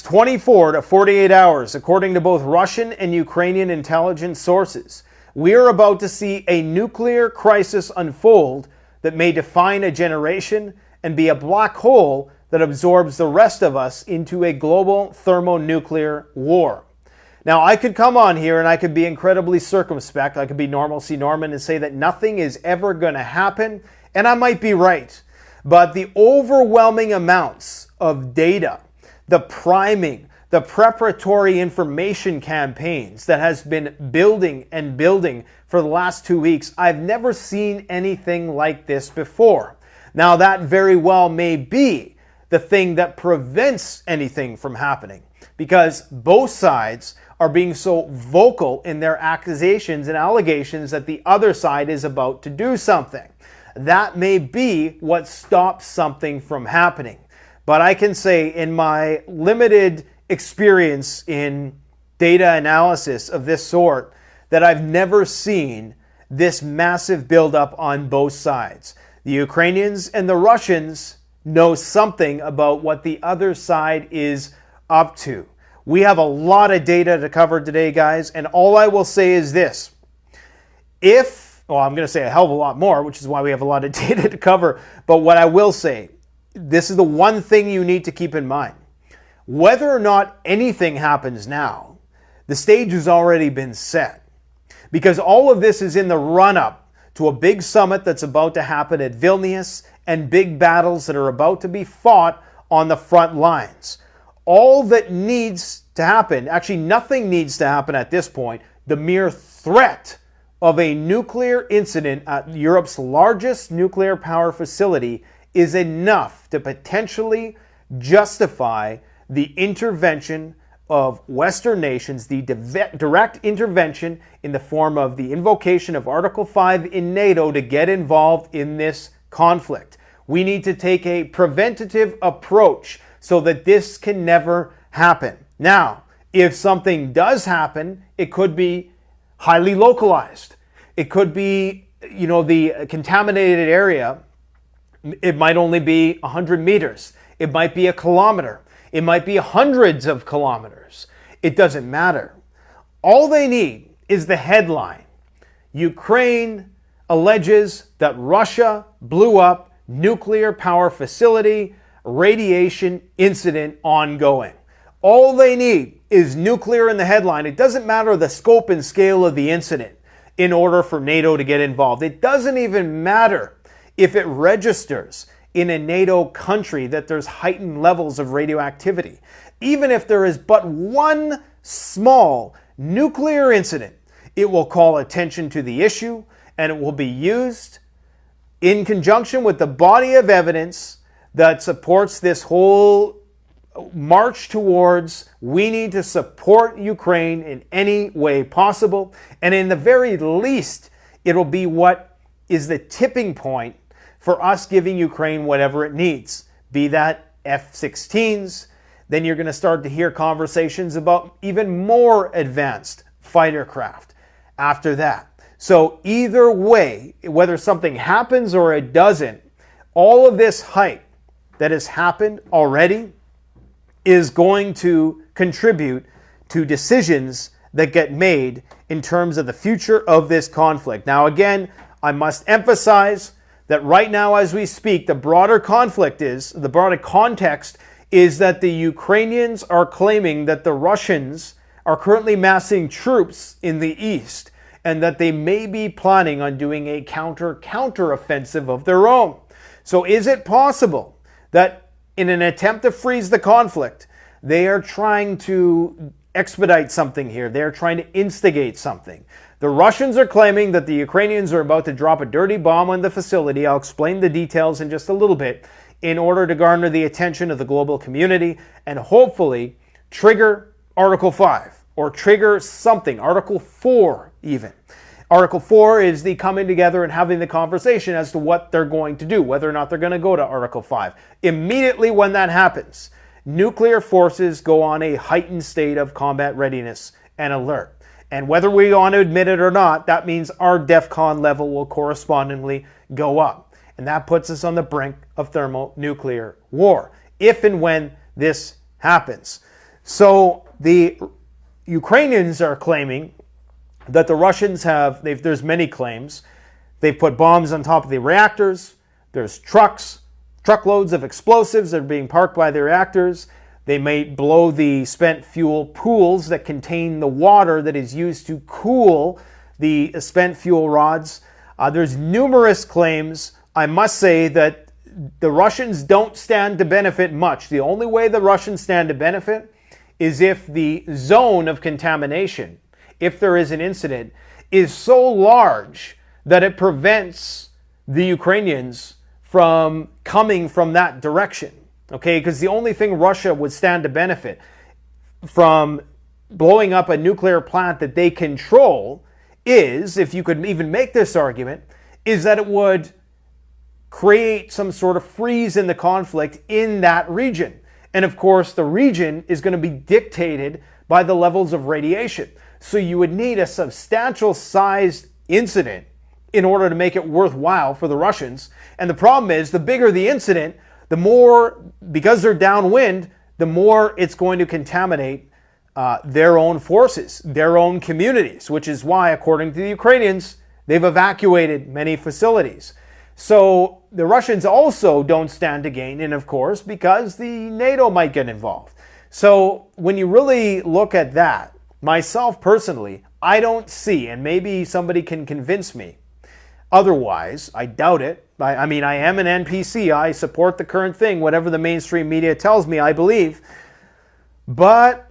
24 to 48 hours, according to both Russian and Ukrainian intelligence sources, we are about to see a nuclear crisis unfold that may define a generation and be a black hole that absorbs the rest of us into a global thermonuclear war. Now, I could come on here and I could be incredibly circumspect. I could be Normal C. Norman and say that nothing is ever going to happen, and I might be right. But the overwhelming amounts of data, the priming, the preparatory information campaigns that has been building and building for the last 2 weeks, I've never seen anything like this before. Now, that very well may be the thing that prevents anything from happening, because both sides are being so vocal in their accusations and allegations that the other side is about to do something. That may be what stops something from happening. But I can say, in my limited experience in data analysis of this sort, that I've never seen this massive buildup on both sides. The Ukrainians and the Russians know something about what the other side is up to. We have a lot of data to cover today, guys, and all I will say is this. I'm going to say a hell of a lot more, which is why we have a lot of data to cover, but what I will say, this is the one thing you need to keep in mind. Whether or not anything happens now, the stage has already been set. Because all of this is in the run-up to a big summit that's about to happen at Vilnius and big battles that are about to be fought on the front lines. All that needs to happen, actually nothing needs to happen at this point, the mere threat of a nuclear incident at Europe's largest nuclear power facility is enough to potentially justify the intervention of Western nations, the direct intervention in the form of the invocation of Article 5 in NATO to get involved in this conflict. We need to take a preventative approach so that this can never happen. Now, if something does happen, it could be highly localized. It could be, the contaminated area, it might only be 100 meters. It might be a kilometer. It might be hundreds of kilometers. It doesn't matter. All they need is the headline. Ukraine alleges that Russia blew up nuclear power facility, radiation incident ongoing. All they need is nuclear in the headline. It doesn't matter the scope and scale of the incident in order for NATO to get involved. It doesn't even matter if it registers in a NATO country that there's heightened levels of radioactivity. Even if there is but one small nuclear incident, it will call attention to the issue and it will be used in conjunction with the body of evidence that supports this whole march towards we need to support Ukraine in any way possible. And in the very least, it'll be what is the tipping point for us giving Ukraine whatever it needs, be that F-16s. Then you're going to start to hear conversations about even more advanced fighter craft after that. So either way, whether something happens or it doesn't, all of this hype that has happened already is going to contribute to decisions that get made in terms of the future of this conflict. Now, again, I must emphasize that right now as we speak, the broader context is that the Ukrainians are claiming that the Russians are currently massing troops in the east and that they may be planning on doing a counter-offensive of their own. So is it possible that in an attempt to freeze the conflict, they are trying to expedite something here? They're trying to instigate something. The Russians are claiming that the Ukrainians are about to drop a dirty bomb on the facility. I'll explain the details in just a little bit in order to garner the attention of the global community and hopefully trigger Article 5 or trigger something, Article 4 even. Article 4 is the coming together and having the conversation as to what they're going to do, whether or not they're going to go to Article 5. Immediately when that happens, nuclear forces go on a heightened state of combat readiness and alert. And whether we want to admit it or not, that means our DEFCON level will correspondingly go up. And that puts us on the brink of thermonuclear war, if and when this happens. So the Ukrainians are claiming that the Russians have, there's many claims. They've put bombs on top of the reactors. There's truckloads of explosives that are being parked by the reactors. They may blow the spent fuel pools that contain the water that is used to cool the spent fuel rods. There's numerous claims. I must say that the Russians don't stand to benefit much. The only way the Russians stand to benefit is if the zone of contamination, if there is an incident, is so large that it prevents the Ukrainians from coming from that direction. Okay, because the only thing Russia would stand to benefit from blowing up a nuclear plant that they control is, if you could even make this argument, is that it would create some sort of freeze in the conflict in that region. And of course, the region is going to be dictated by the levels of radiation. So you would need a substantial sized incident in order to make it worthwhile for the Russians. And the problem is, the bigger the incident, the more, because they're downwind, the more it's going to contaminate their own forces, their own communities, which is why, according to the Ukrainians, they've evacuated many facilities. So the Russians also don't stand to gain, and of course, because the NATO might get involved. So when you really look at that, myself personally, I don't see, and maybe somebody can convince me otherwise, I doubt it. I mean, I am an NPC. I support the current thing, whatever the mainstream media tells me, I believe. But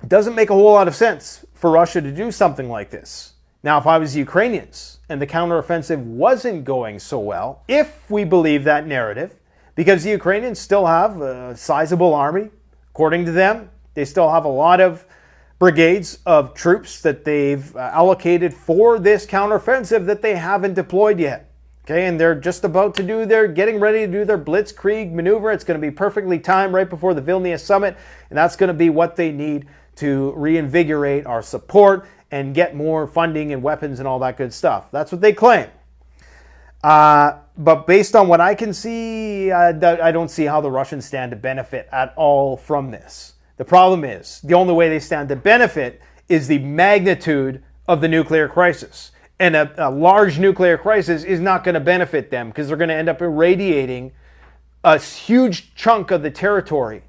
it doesn't make a whole lot of sense for Russia to do something like this. Now, if I was the Ukrainians and the counteroffensive wasn't going so well, if we believe that narrative, because the Ukrainians still have a sizable army, according to them, they still have a lot of brigades of troops that they've allocated for this counteroffensive that they haven't deployed yet. Okay, and they're just about to getting ready to do their blitzkrieg maneuver. It's going to be perfectly timed right before the Vilnius summit, and that's going to be what they need to reinvigorate our support and get more funding and weapons and all that good stuff. That's what they claim. But based on what I can see, I don't see how the Russians stand to benefit at all from this. The problem is, the only way they stand to benefit is the magnitude of the nuclear crisis. And a large nuclear crisis is not going to benefit them because they're going to end up irradiating a huge chunk of the territory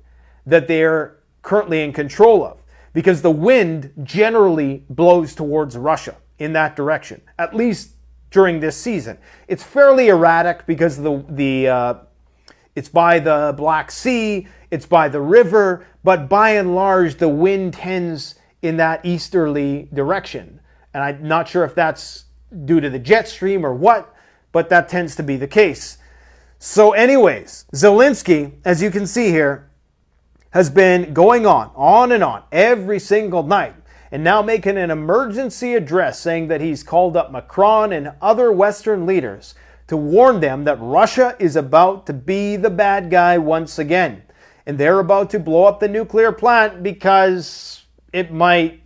that they're currently in control of. Because the wind generally blows towards Russia in that direction, at least during this season. It's fairly erratic because it's by the Black Sea, it's by the river, but by and large, the wind tends in that easterly direction. And I'm not sure if that's due to the jet stream or what, but that tends to be the case. So anyways, Zelensky, as you can see here, has been going on and on every single night, and now making an emergency address saying that he's called up Macron and other Western leaders to warn them that Russia is about to be the bad guy once again. And they're about to blow up the nuclear plant because it might,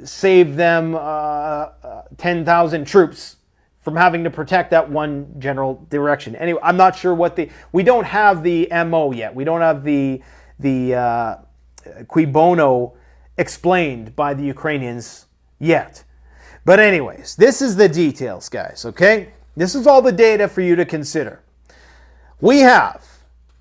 save them 10,000 troops from having to protect that one general direction. Anyway, I'm not sure we don't have the MO yet. We don't have the cui bono explained by the Ukrainians yet. But anyways, this is the details, guys, okay? This is all the data for you to consider. We have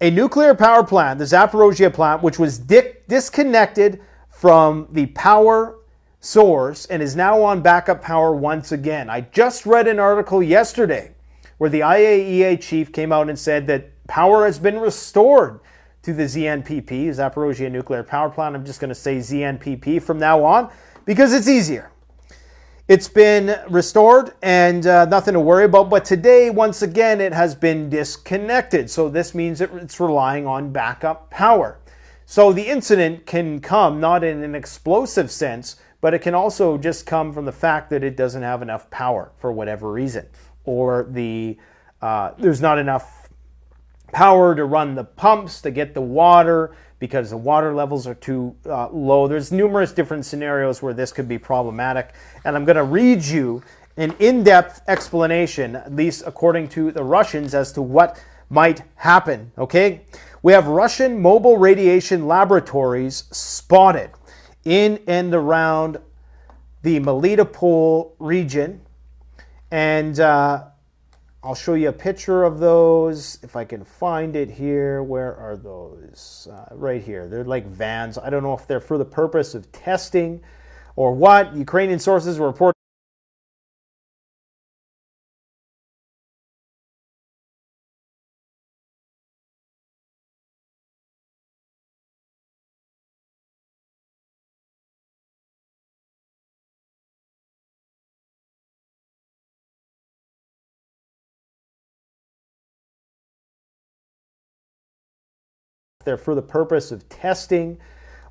a nuclear power plant, the Zaporizhzhia plant, which was disconnected from the power source and is now on backup power once again. I just read an article yesterday where the IAEA chief came out and said that power has been restored to the ZNPP, Zaporizhzhia Nuclear Power Plant. I'm just going to say ZNPP from now on because it's easier. It's been restored and nothing to worry about. But today, once again, it has been disconnected. So this means it's relying on backup power. So the incident can come not in an explosive sense, but it can also just come from the fact that it doesn't have enough power for whatever reason. Or there's not enough power to run the pumps to get the water because the water levels are too low. There's numerous different scenarios where this could be problematic. And I'm going to read you an in-depth explanation, at least according to the Russians, as to what might happen, okay? We have Russian mobile radiation laboratories spotted in and around the Melitopol region. And I'll show you a picture of those if I can find it here. Where are those? Right here. They're like vans. I don't know if they're for the purpose of testing or what. Ukrainian sources were reporting they're for the purpose of testing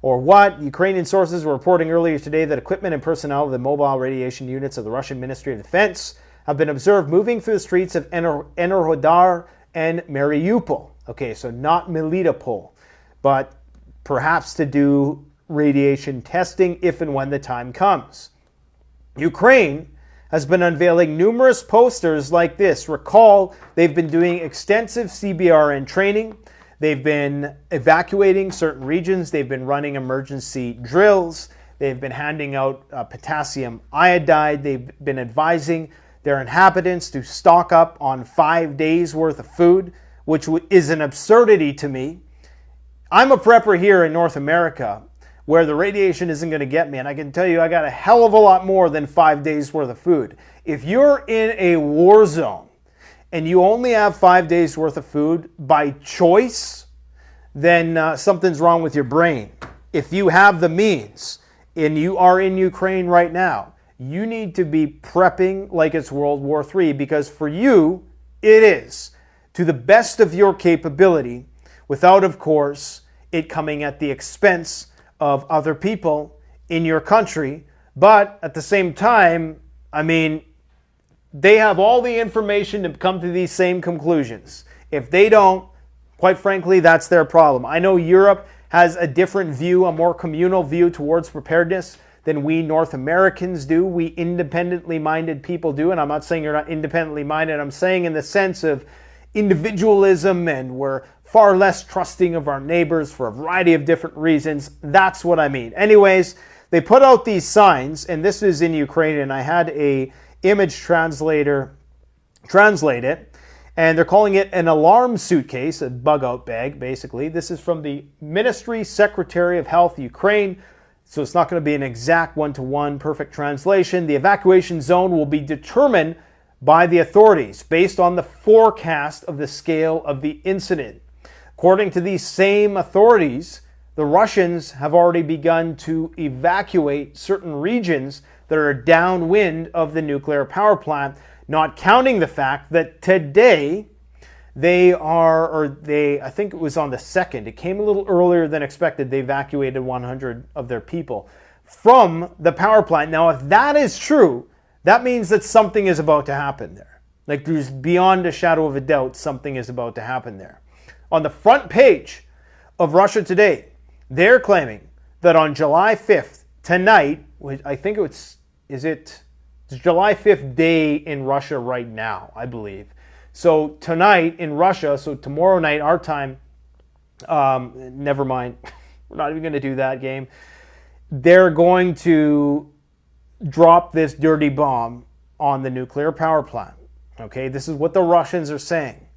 or what. Ukrainian sources were reporting earlier today that equipment and personnel of the mobile radiation units of the Russian Ministry of Defense have been observed moving through the streets of Enerhodar and Mariupol. Okay, so not Melitopol, but perhaps to do radiation testing if and when the time comes. Ukraine has been unveiling numerous posters like this. Recall, they've been doing extensive CBRN training. They've been evacuating certain regions. They've been running emergency drills. They've been handing out potassium iodide. They've been advising their inhabitants to stock up on 5 days worth of food, which is an absurdity to me. I'm a prepper here in North America where the radiation isn't going to get me. And I can tell you I got a hell of a lot more than 5 days worth of food. If you're in a war zone, and you only have 5 days worth of food by choice, then something's wrong with your brain. If you have the means and you are in Ukraine right now, you need to be prepping like it's World War III, because for you, it is to the best of your capability, without, of course, it coming at the expense of other people in your country. But at the same time, I mean, they have all the information to come to these same conclusions. If they don't, quite frankly, that's their problem. I know Europe has a different view, a more communal view towards preparedness than we North Americans do. We independently minded people do. And I'm not saying you're not independently minded. I'm saying in the sense of individualism, and we're far less trusting of our neighbors for a variety of different reasons. That's what I mean. Anyways, they put out these signs, and this is in Ukrainian. I had a image translator translate it, and they're calling it an alarm suitcase, a bug out bag basically. This is from the Ministry Secretary of Health Ukraine, so it's not going to be an exact one-to-one perfect translation. The evacuation zone will be determined by the authorities based on the forecast of the scale of the incident. According to these same authorities, the Russians have already begun to evacuate certain regions that are downwind of the nuclear power plant, not counting the fact that today I think it was on the 2nd, it came a little earlier than expected, they evacuated 100 of their people from the power plant. Now, if that is true, that means that something is about to happen there. Like, there's beyond a shadow of a doubt, something is about to happen there. On the front page of Russia Today, they're claiming that on July 5th, tonight, I think it's July 5th day in Russia right now, I believe. So tonight in Russia, so tomorrow night, our time, never mind, we're not even going to do that game. They're going to drop this dirty bomb on the nuclear power plant. Okay, this is what the Russians are saying.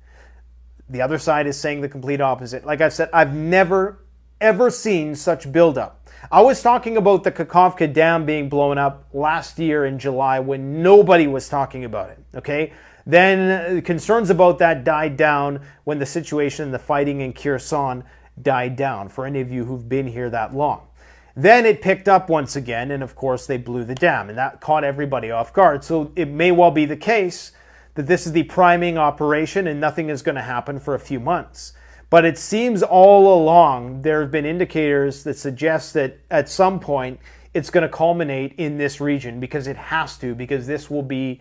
The other side is saying the complete opposite. Like I've said, I've never, ever seen such buildup. I was talking about the Kakhovka Dam being blown up last year in July when nobody was talking about it, okay? Then concerns about that died down when the situation, the fighting in Kherson died down, for any of you who've been here that long. Then it picked up once again, and of course they blew the dam, and that caught everybody off guard. So it may well be the case that this is the priming operation and nothing is going to happen for a few months. But it seems all along there have been indicators that suggest that at some point it's going to culminate in this region, because it has to, because this will be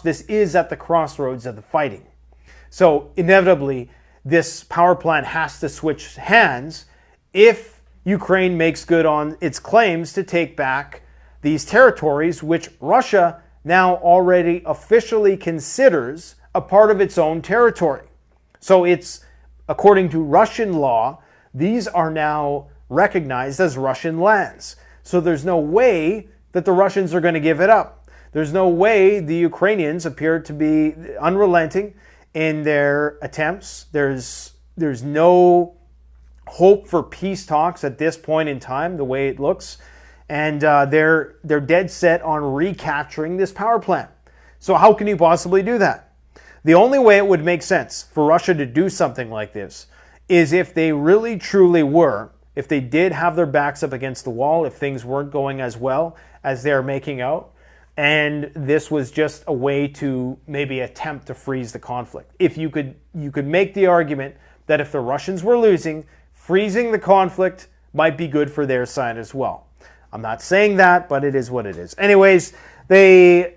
this is at the crossroads of the fighting. So inevitably this power plant has to switch hands if Ukraine makes good on its claims to take back these territories, which Russia now already officially considers a part of its own territory. So it's according to Russian law, these are now recognized as Russian lands. So there's no way that the Russians are going to give it up. There's no way the Ukrainians appear to be unrelenting in their attempts. There's no hope for peace talks at this point in time, the way it looks. And they're dead set on recapturing this power plant. So how can you possibly do that? The only way it would make sense for Russia to do something like this is if they really truly were, if they did have their backs up against the wall, if things weren't going as well as they're making out, and this was just a way to maybe attempt to freeze the conflict. If you could make the argument that if the Russians were losing, freezing the conflict might be good for their side as well. I'm not saying that, but it is what it is. Anyways, they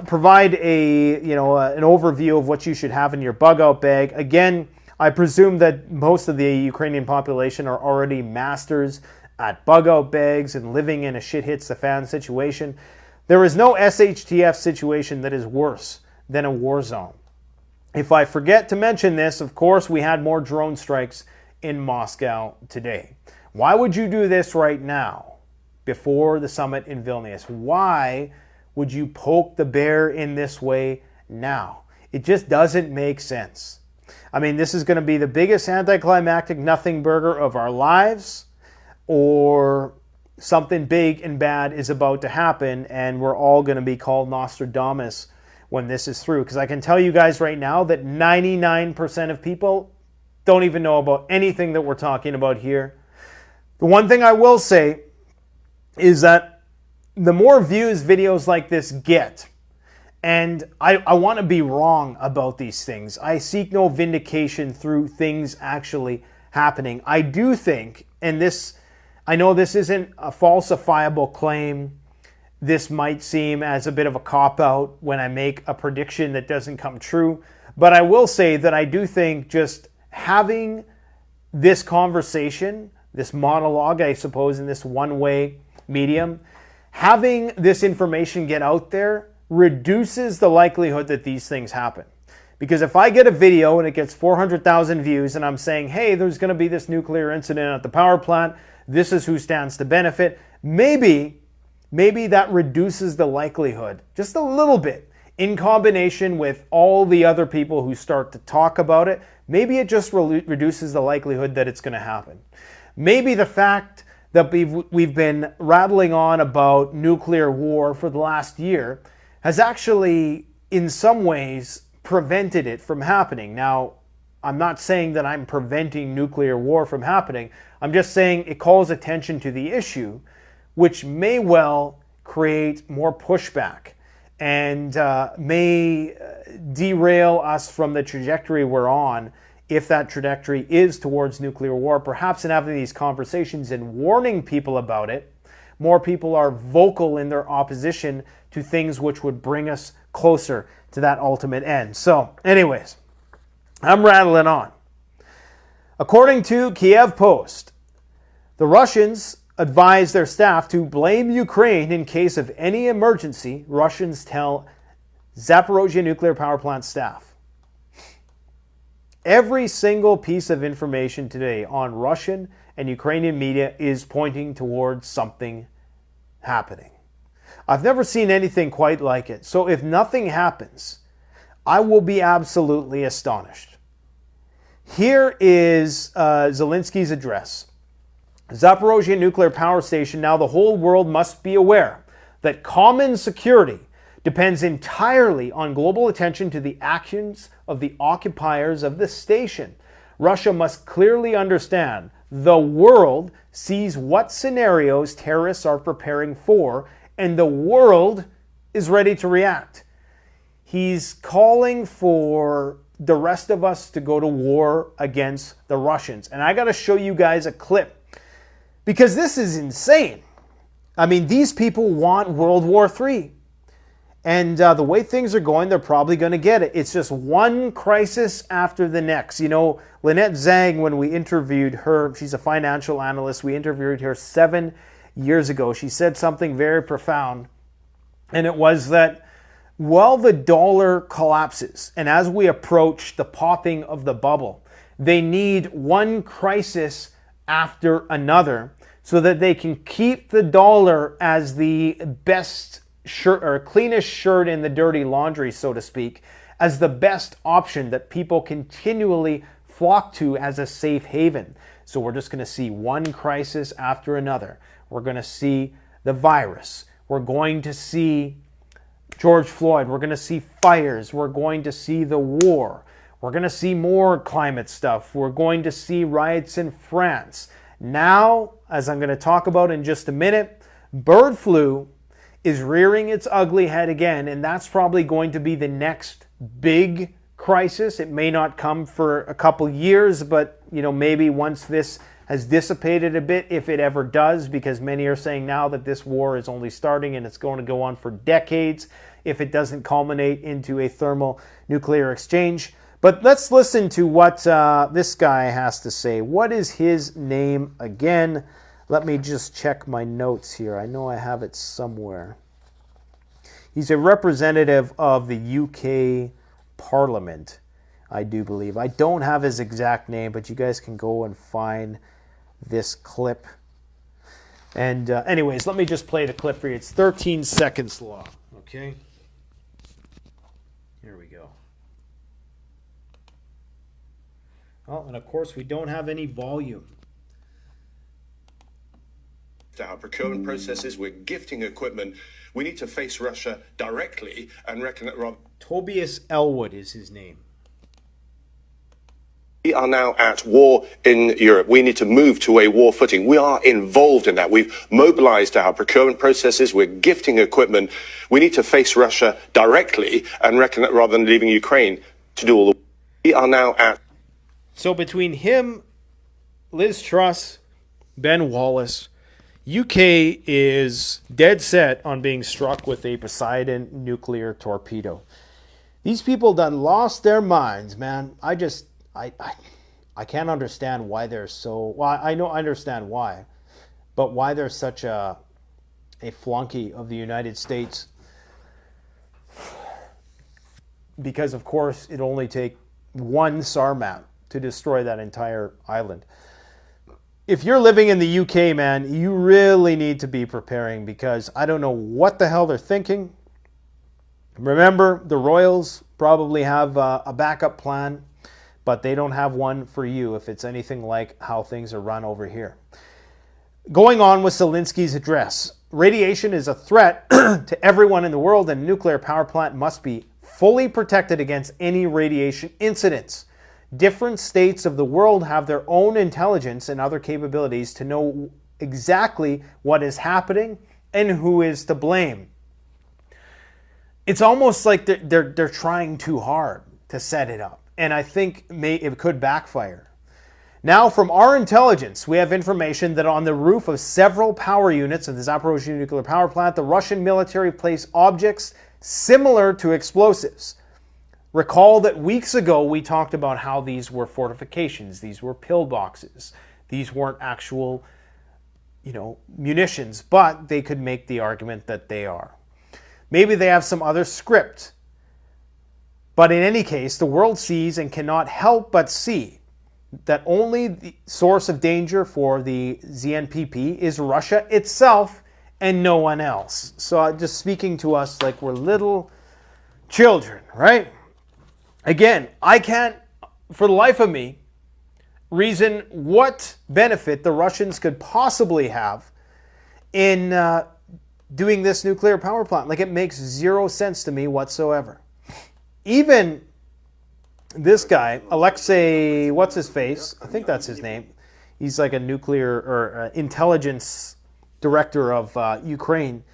provide an overview of what you should have in your bug out bag. Again, I presume that most of the Ukrainian population are already masters at bug out bags and living in a shit hits the fan situation. There is no SHTF situation that is worse than a war zone. If I forget to mention this, of course, we had more drone strikes in Moscow today. Why would you do this right now before the summit in Vilnius? Why would you poke the bear in this way now? It just doesn't make sense. I mean, this is going to be the biggest anticlimactic nothing burger of our lives, or something big and bad is about to happen, and we're all going to be called Nostradamus when this is through. Because I can tell you guys right now that 99% of people don't even know about anything that we're talking about here. The one thing I will say is that the more views videos like this get, and I want to be wrong about these things. I seek no vindication through things actually happening. I do think, and I know this isn't a falsifiable claim. This might seem as a bit of a cop-out when I make a prediction that doesn't come true. But I will say that I do think just having this conversation, this monologue, I suppose, in this one-way medium, having this information get out there reduces the likelihood that these things happen. Because if I get a video and it gets 400,000 views and I'm saying, hey, there's going to be this nuclear incident at the power plant, this is who stands to benefit, maybe that reduces the likelihood just a little bit in combination with all the other people who start to talk about it. Maybe it just reduces the likelihood that it's going to happen. Maybe the fact that we've been rattling on about nuclear war for the last year has actually, in some ways, prevented it from happening. Now, I'm not saying that I'm preventing nuclear war from happening. I'm just saying it calls attention to the issue, which may well create more pushback and may derail us from the trajectory we're on, if that trajectory is towards nuclear war. Perhaps in having these conversations and warning people about it, more people are vocal in their opposition to things which would bring us closer to that ultimate end. So, anyways, I'm rattling on. According to Kiev Post, the Russians advise their staff to blame Ukraine in case of any emergency, Russians tell Zaporozhye nuclear power plant staff. Every single piece of information today on Russian and Ukrainian media is pointing towards something happening. I've never seen anything quite like it. So if nothing happens, I will be absolutely astonished. Here is Zelensky's address. Zaporozhye nuclear power station. Now the whole world must be aware that common security depends entirely on global attention to the actions of the occupiers of the station. Russia must clearly understand the world sees what scenarios terrorists are preparing for, and the world is ready to react. He's calling for the rest of us to go to war against the Russians. And I got to show you guys a clip, because this is insane. I mean, these people want World War III. And the way things are going, they're probably going to get it. It's just one crisis after the next. You know, Lynette Zhang, when we interviewed her, she's a financial analyst. We interviewed her 7 years ago. She said something very profound. And it was that while the dollar collapses, and as we approach the popping of the bubble, They need one crisis after another so that they can keep the dollar as the best shirt or cleanest shirt in the dirty laundry, so to speak, as the best option that people continually flock to as a safe haven. So we're just going to see one crisis after another. We're going to see the virus. We're going to see George Floyd. We're going to see fires. We're going to see the war. We're going to see more climate stuff. We're going to see riots in France. Now, as I'm going to talk about in just a minute, bird flu is rearing its ugly head again, and that's probably going to be the next big crisis. It may not come for a couple years, but maybe once this has dissipated a bit, if it ever does, because many are saying now that this war is only starting and it's going to go on for decades if it doesn't culminate into a thermonuclear exchange. But let's listen to what this guy has to say. What is his name again? Let me just check my notes here. I know I have it somewhere. He's a representative of the UK Parliament, I do believe. I don't have his exact name, but you guys can go and find this clip. And anyways, let me just play the clip for you. It's 13 seconds long, okay? Here we go. Oh, and of course, we don't have any volume. Our procurement processes, we're gifting equipment. We need to face Russia directly and reckon that rather. Tobias Elwood is his name. We are now at war in Europe. We need to move to a war footing. We are involved in that. We've mobilized our procurement processes. We're gifting equipment. We need to face Russia directly and reckon that rather than leaving Ukraine to do all the. We are now at. So between him, Liz Truss, Ben Wallace, UK is dead set on being struck with a Poseidon nuclear torpedo. These people done lost their minds, man. I can't understand why they're so. Well, I understand why, but why they're such a flunky of the United States. Because of course it only take one Sarmat to destroy that entire island. If you're living in the UK, man, you really need to be preparing, because I don't know what the hell they're thinking. Remember, the Royals probably have a backup plan, but they don't have one for you if it's anything like how things are run over here. Going on with Zelensky's address, radiation is a threat to everyone in the world, and a nuclear power plant must be fully protected against any radiation incidents. Different states of the world have their own intelligence and other capabilities to know exactly what is happening and who is to blame. It's almost like they're trying too hard to set it up, and I think it could backfire. Now, from our intelligence, we have information that on the roof of several power units of the Zaporozhye nuclear power plant, the Russian military placed objects similar to explosives. Recall that weeks ago we talked about how these were fortifications, these were pillboxes, these weren't actual, munitions, but they could make the argument that they are. Maybe they have some other script, but in any case, the world sees and cannot help but see that only the source of danger for the ZNPP is Russia itself and no one else. So just speaking to us like we're little children, right? Again, I can't, for the life of me, reason what benefit the Russians could possibly have in doing this nuclear power plant. Like, it makes zero sense to me whatsoever. Even this guy, Alexei, what's his face? I think that's his name. He's like a nuclear or intelligence director of Ukraine.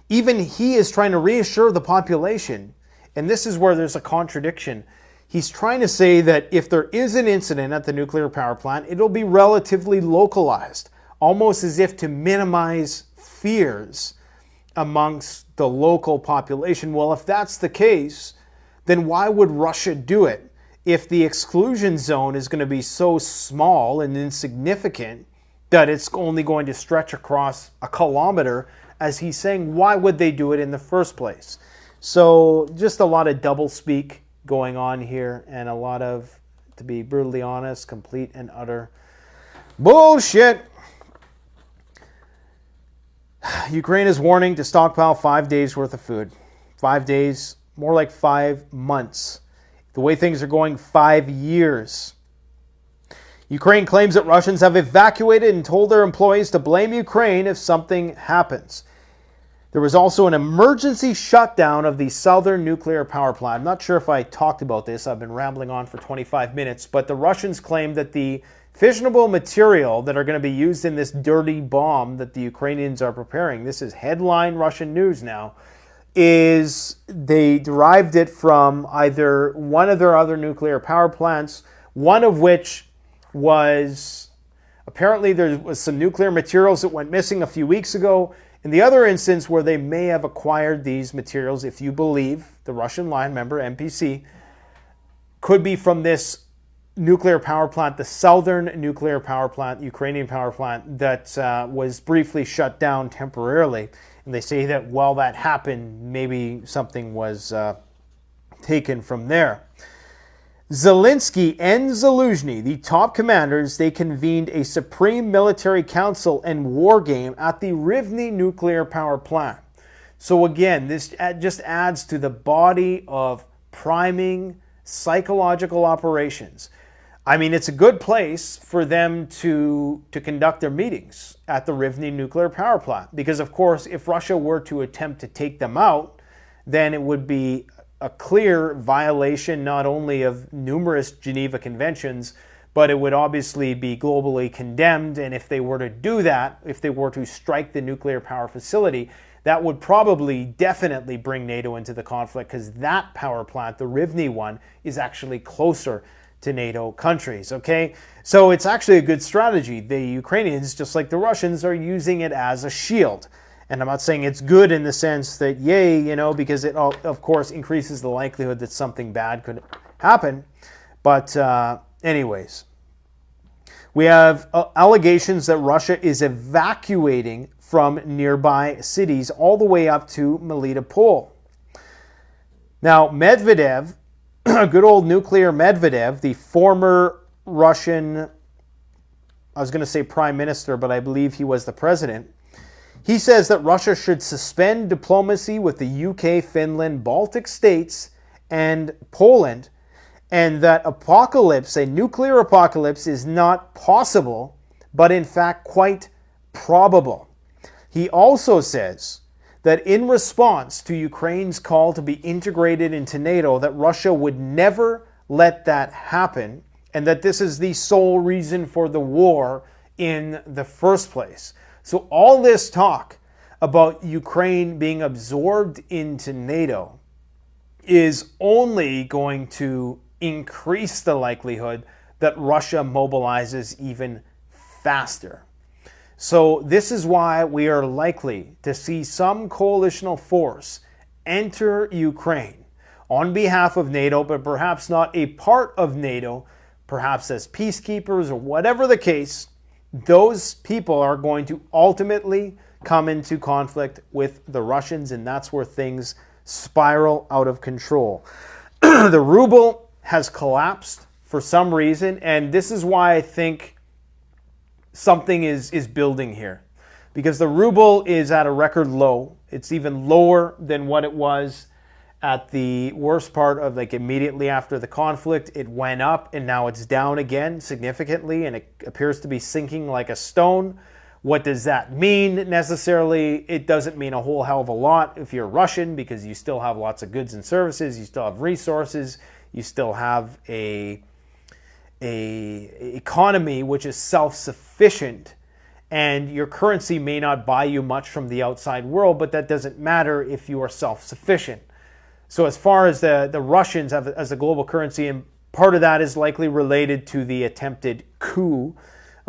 Even he is trying to reassure the population, and this is where there's a contradiction. He's trying to say that if there is an incident at the nuclear power plant, it'll be relatively localized, almost as if to minimize fears amongst the local population. Well, if that's the case, then why would Russia do it? If the exclusion zone is going to be so small and insignificant that it's only going to stretch across a kilometer, as he's saying, why would they do it in the first place? So just a lot of doublespeak going on here, and a lot of to be brutally honest, complete and utter bullshit. Ukraine is warning to stockpile 5 days worth of food. 5 days, more like 5 months. The way things are going, 5 years. Ukraine claims that Russians have evacuated and told their employees to blame Ukraine if something happens. There was also an emergency shutdown of the southern nuclear power plant. I'm not sure if I talked about this. I've been rambling on for 25 minutes. But the Russians claim that the fissionable material that are going to be used in this dirty bomb that the Ukrainians are preparing, this is headline Russian news now, is they derived it from either one of their other nuclear power plants, one of which was, apparently there was some nuclear materials that went missing a few weeks ago. In the other instance where they may have acquired these materials, if you believe the Russian line member, NPC, could be from this nuclear power plant, the southern nuclear power plant, Ukrainian power plant, that was briefly shut down temporarily. And they say that while that happened, maybe something was taken from there. Zelensky and Zaluzhny, the top commanders, they convened a Supreme Military Council and war game at the Rivne nuclear power plant. So again, this just adds to the body of priming psychological operations. I mean, it's a good place for them to conduct their meetings at the Rivne nuclear power plant. Because, of course, if Russia were to attempt to take them out, then it would be a clear violation not only of numerous Geneva Conventions, but it would obviously be globally condemned. And if they were to do that, if they were to strike the nuclear power facility, that would probably definitely bring NATO into the conflict, because that power plant, the Rivne one, is actually closer to NATO countries, okay? So it's actually a good strategy. The Ukrainians, just like the Russians, are using it as a shield. And I'm not saying it's good in the sense that, yay, you know, because it, of course, increases the likelihood that something bad could happen. But anyways, we have allegations that Russia is evacuating from nearby cities all the way up to Melitopol. Now, Medvedev, good old nuclear Medvedev, the former Russian, I was going to say prime minister, but I believe he was the president. He says that Russia should suspend diplomacy with the UK, Finland, Baltic states, and Poland, and that apocalypse, a nuclear apocalypse, is not possible, but in fact quite probable. He also says that in response to Ukraine's call to be integrated into NATO, that Russia would never let that happen, and that this is the sole reason for the war in the first place. So all this talk about Ukraine being absorbed into NATO is only going to increase the likelihood that Russia mobilizes even faster. So this is why we are likely to see some coalitional force enter Ukraine on behalf of NATO, but perhaps not a part of NATO, perhaps as peacekeepers or whatever the case. Those people are going to ultimately come into conflict with the Russians, and that's where things spiral out of control. The ruble has collapsed for some reason, and this is why I think something is building here. Because the ruble is at a record low. It's even lower than what it was at the worst part of, like, immediately after the conflict. It went up and now it's down again significantly, and it appears to be sinking like a stone. What does that mean necessarily? It doesn't mean a whole hell of a lot if you're Russian, because you still have lots of goods and services, you still have resources, you still have a economy which is self-sufficient, and your currency may not buy you much from the outside world, but that doesn't matter if you are self-sufficient. So as far as the Russians have as a global currency, and part of that is likely related to the attempted coup,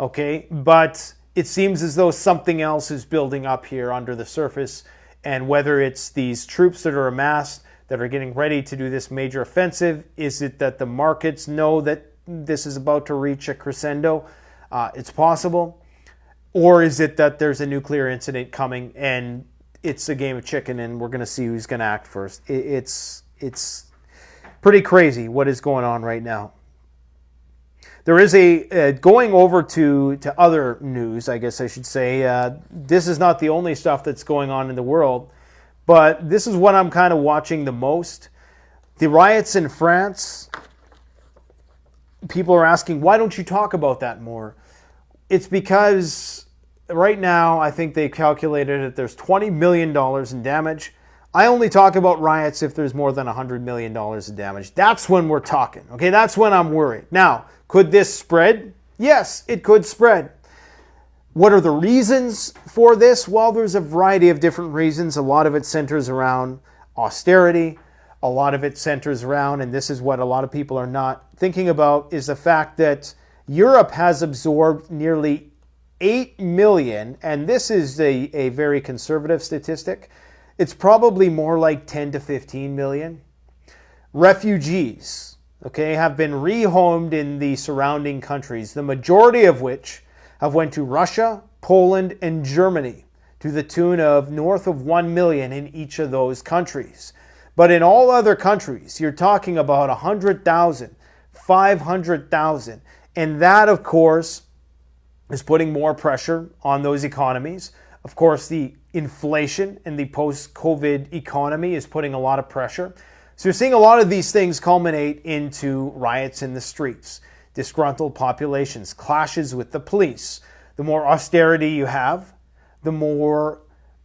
okay? But it seems as though something else is building up here under the surface, and whether it's these troops that are amassed that are getting ready to do this major offensive, is it that the markets know that this is about to reach a crescendo? It's possible. Or is it that there's a nuclear incident coming and it's a game of chicken and we're going to see who's going to act first? It's pretty crazy what is going on right now. There is going over to other news, I guess I should say. This is not the only stuff that's going on in the world, but this is what I'm kind of watching the most. The riots in France, people are asking, why don't you talk about that more? It's because right now, I think they calculated that there's $20 million in damage. I only talk about riots if there's more than $100 million in damage. That's when we're talking, okay? That's when I'm worried. Now, could this spread? Yes, it could spread. What are the reasons for this? Well, there's a variety of different reasons. A lot of it centers around austerity. A lot of it centers around, and this is what a lot of people are not thinking about, is the fact that Europe has absorbed nearly 8 million, and this is a very conservative statistic. It's probably more like 10 to 15 million refugees, okay, have been rehomed in the surrounding countries, the majority of which have went to Russia, Poland, and Germany, to the tune of north of 1 million in each of those countries. But in all other countries, you're talking about 100,000, 500,000, and that, of course, is putting more pressure on those economies. Of course, the inflation in the post-COVID economy is putting a lot of pressure. So you're seeing a lot of these things culminate into riots in the streets, disgruntled populations, clashes with the police. The more austerity you have, the more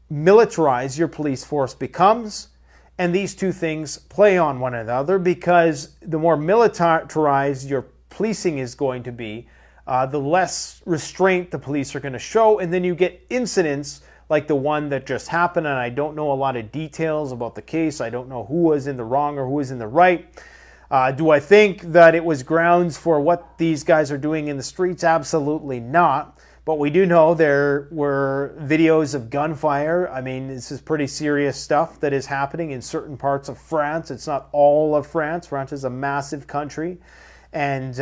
militarized your police force becomes. And these two things play on one another, because the more militarized your policing is going to be, the less restraint the police are going to show, and then you get incidents like the one that just happened, and I don't know a lot of details about the case. I don't know who was in the wrong or who was in the right. Do I think that it was grounds for what these guys are doing in the streets? Absolutely not. But we do know there were videos of gunfire. I mean, this is pretty serious stuff that is happening in certain parts of France. It's not all of France. France is a massive country. And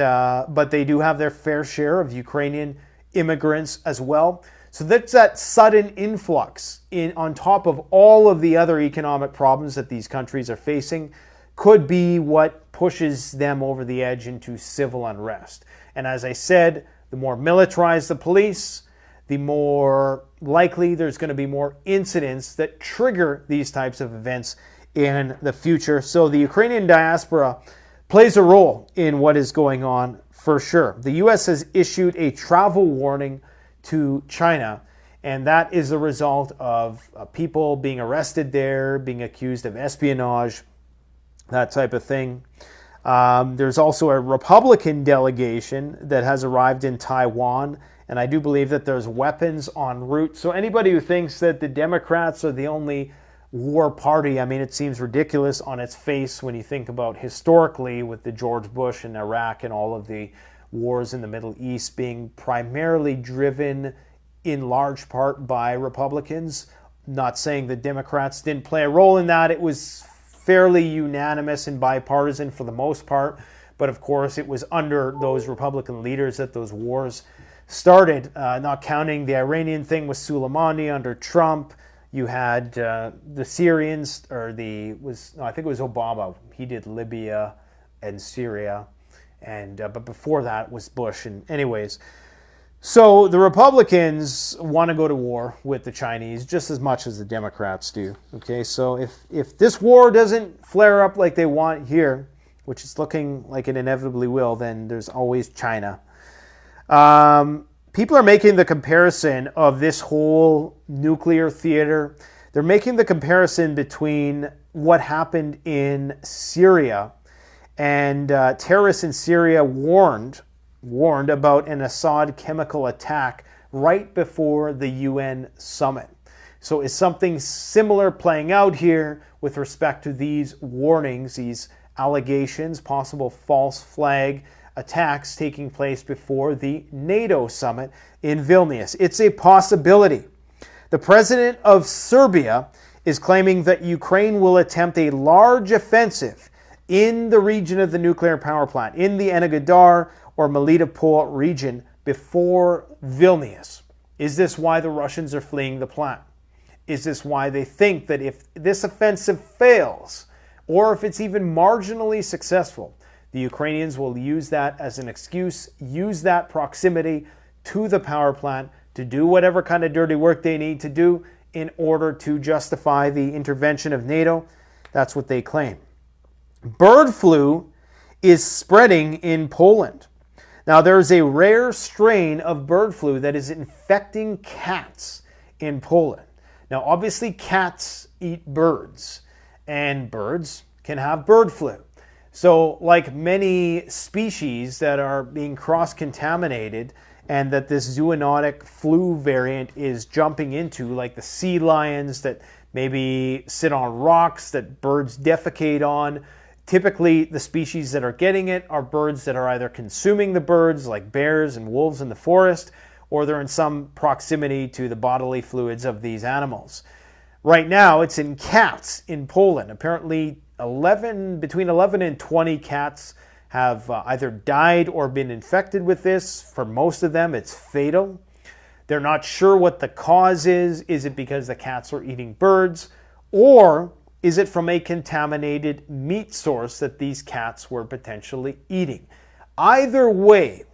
but they do have their fair share of Ukrainian immigrants as well. So that's that sudden influx on top of all of the other economic problems that these countries are facing could be what pushes them over the edge into civil unrest. And as I said, the more militarized the police, the more likely there's going to be more incidents that trigger these types of events in the future. So the Ukrainian diaspora plays a role in what is going on for sure. The U.S. has issued a travel warning to China, and that is a result of people being arrested there, being accused of espionage, that type of thing. There's also a Republican delegation that has arrived in Taiwan, and I do believe that there's weapons en route. So anybody who thinks that the Democrats are the only war party, I mean, it seems ridiculous on its face when you think about historically with the George Bush and Iraq and all of the wars in the Middle East being primarily driven in large part by Republicans. Not saying the Democrats didn't play a role in that. It was fairly unanimous and bipartisan for the most part. But of course, it was under those Republican leaders that those wars started, not counting the Iranian thing with Soleimani under Trump. You had the Syrians, I think it was Obama. He did Libya and Syria, and but before that was Bush. And anyways, so the Republicans want to go to war with the Chinese just as much as the Democrats do. Okay, so if this war doesn't flare up like they want here, which is looking like it inevitably will, then there's always China. People are making the comparison of this whole nuclear theater. They're making the comparison between what happened in Syria, and terrorists in Syria warned about an Assad chemical attack right before the UN summit. So is something similar playing out here with respect to these warnings, these allegations, possible false flag attacks taking place before the NATO summit in Vilnius? It's a possibility. The president of Serbia is claiming that Ukraine will attempt a large offensive in the region of the nuclear power plant, in the Energodar or Melitopol region before Vilnius. Is this why the Russians are fleeing the plant? Is this why they think that if this offensive fails, or if it's even marginally successful, The Ukrainians will use that as an excuse, use that proximity to the power plant to do whatever kind of dirty work they need to do in order to justify the intervention of NATO. That's what they claim. Bird flu is spreading in Poland. Now, there's a rare strain of bird flu that is infecting cats in Poland. Now, obviously, cats eat birds, and birds can have bird flu. So, like many species that are being cross-contaminated and that this zoonotic flu variant is jumping into, like the sea lions that maybe sit on rocks that birds defecate on, typically the species that are getting it are birds that are either consuming the birds, like bears and wolves in the forest, or they're in some proximity to the bodily fluids of these animals. Right now, it's in cats in Poland. Apparently, between 11 and 20 cats have either died or been infected with this. For most of them, it's fatal. They're not sure what the cause is. Is it because the cats are eating birds? Or is it from a contaminated meat source that these cats were potentially eating? Either way,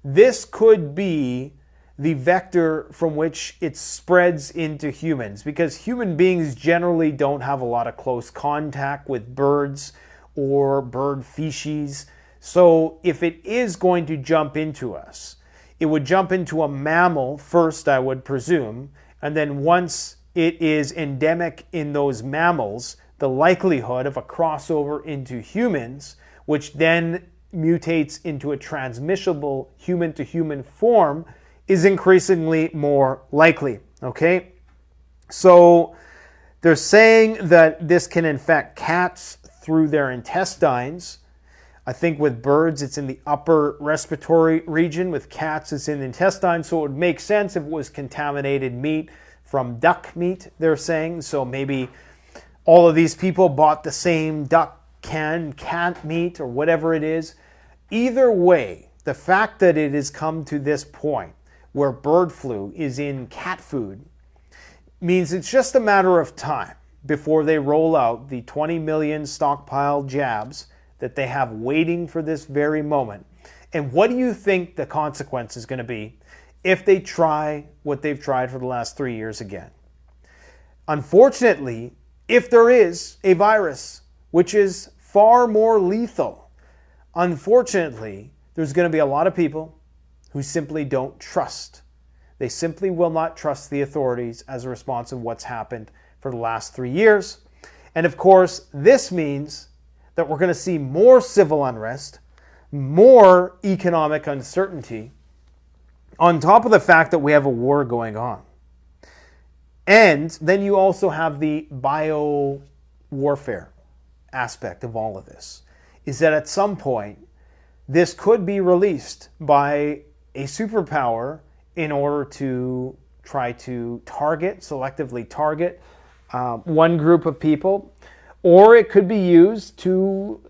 this could be the vector from which it spreads into humans, because human beings generally don't have a lot of close contact with birds or bird feces. So if it is going to jump into us, it would jump into a mammal first, I would presume, and then once it is endemic in those mammals, the likelihood of a crossover into humans, which then mutates into a transmissible human-to-human form, is increasingly more likely, okay? So they're saying that this can infect cats through their intestines. I think with birds, it's in the upper respiratory region. With cats, it's in the intestine. So it would make sense if it was contaminated meat from duck meat, they're saying. So maybe all of these people bought the same duck cat meat or whatever it is. Either way, the fact that it has come to this point where bird flu is in cat food means it's just a matter of time before they roll out the 20 million stockpile jabs that they have waiting for this very moment. And what do you think the consequence is going to be if they try what they've tried for the last 3 years again? Unfortunately, if there is a virus which is far more lethal, unfortunately, there's going to be a lot of people who simply don't trust. They simply will not trust the authorities as a response of what's happened for the last 3 years. And of course, this means that we're going to see more civil unrest, more economic uncertainty, on top of the fact that we have a war going on. And then you also have the bio warfare aspect of all of this, is that at some point, this could be released by a superpower in order to try to selectively target one group of people, or it could be used to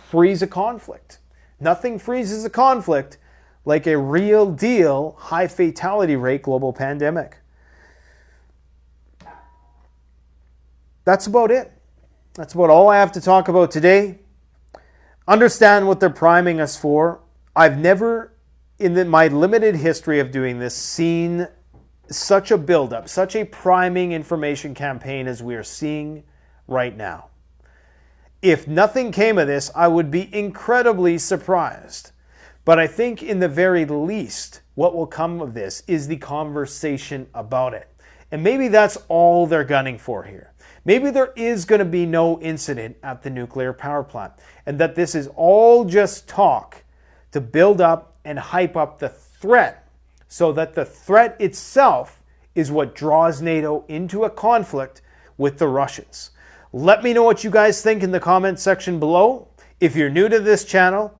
freeze a conflict. Nothing freezes a conflict like a real deal, high fatality rate global pandemic. That's about it. That's about all I have to talk about today. Understand what they're priming us for. I've never, in my limited history of doing this, seen such a buildup, such a priming information campaign as we are seeing right now. If nothing came of this, I would be incredibly surprised. But I think in the very least, what will come of this is the conversation about it. And maybe that's all they're gunning for here. Maybe there is going to be no incident at the nuclear power plant, and that this is all just talk to build up and hype up the threat, so that the threat itself is what draws NATO into a conflict with the Russians. Let me know what you guys think in the comment section below. If you're new to this channel,